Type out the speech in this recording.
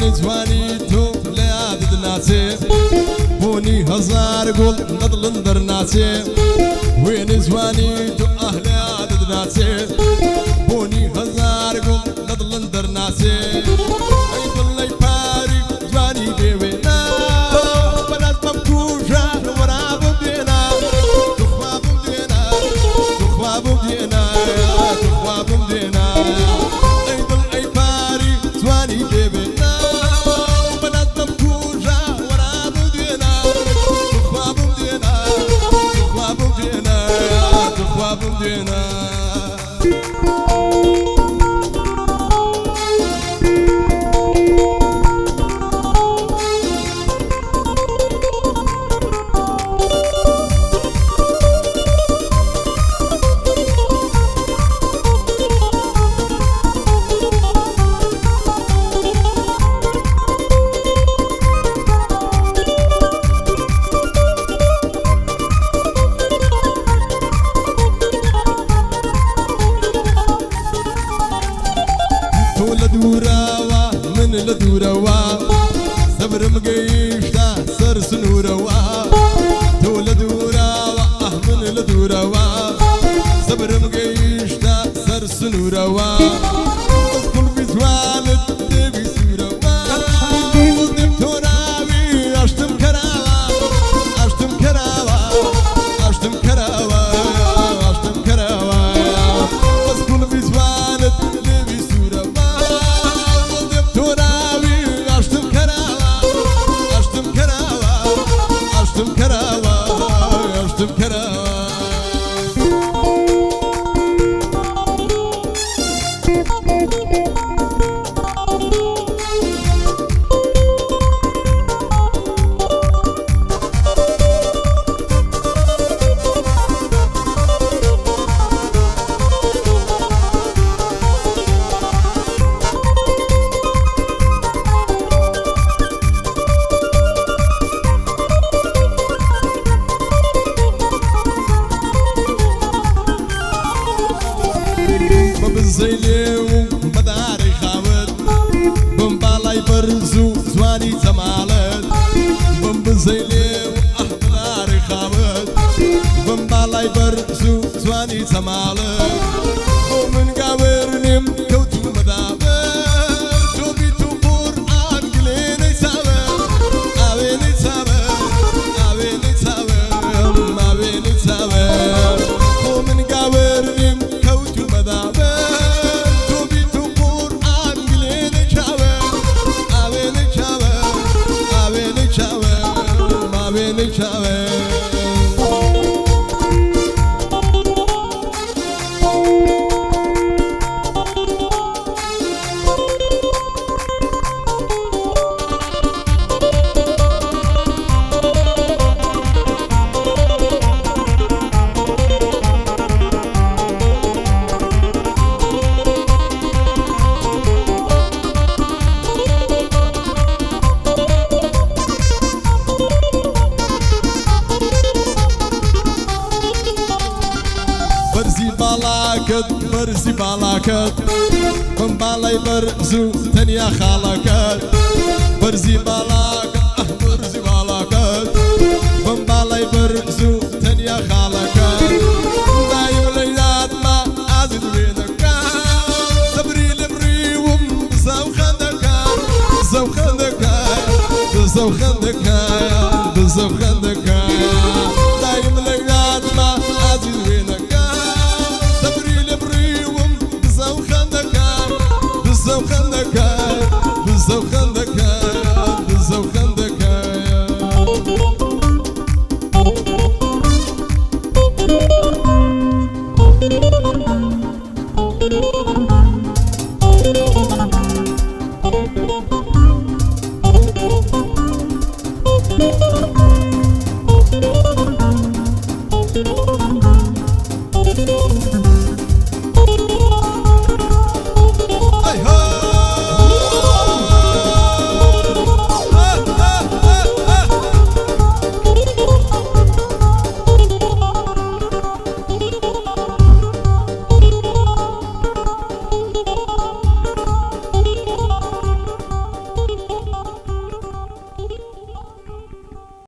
وين جواني تو لا دناسي بوني هزار قول نضل درناسي وين جواني تو أهل دناسي بوني هزار قول نضل درناسي أي ضل يباري جواني بيوينا بلاد ممكوشة ورا بمدينا تخوى بمدينا تخوى بمدينا تخوى بمدينا أي ضل يباري جواني بيوينا بلاد ممكوشة ورا بمدينا تخوى بمدينا تخوى بمدينا تخوى بمدينا لدوروا من لدوروا صبر مقيشتا سر سنوروا تو لدوروا من لدوروا صبر مقيشتا سر سنوروا كل بزوالد تبي سوروا وزنب تراوي عشتم كراوا عشتم كراوا عشتم كراوا عشتم كراوا بس كل بزوالد تبي سوروا عشتم كراوا زيليو مداري خاوت بمبالاي برزو زواني تمالت بمبزيليو مداري خاوت بمبالاي برزو زواني تمالت ومن قاورنيم كوتو مدابت توبيتو قرآن قليني سابت أبيني سابت أبيني سابت أبيني سابت ومن قاورنيم كوتو مدابت برزي بالاكت من بالاي برزو تنيا خالكت برزي بالاكت برزي بالاكت من بالاي برزو تنيا خالكت دايم ليلات ما عزيز بينك صبري لبري ومزاو خندك بزاو خندك بزاو خندك بزاو خندك دايم ليلات ما عزيز بينك بزاو خندك بزاو خندك بزاو خندك Thank you.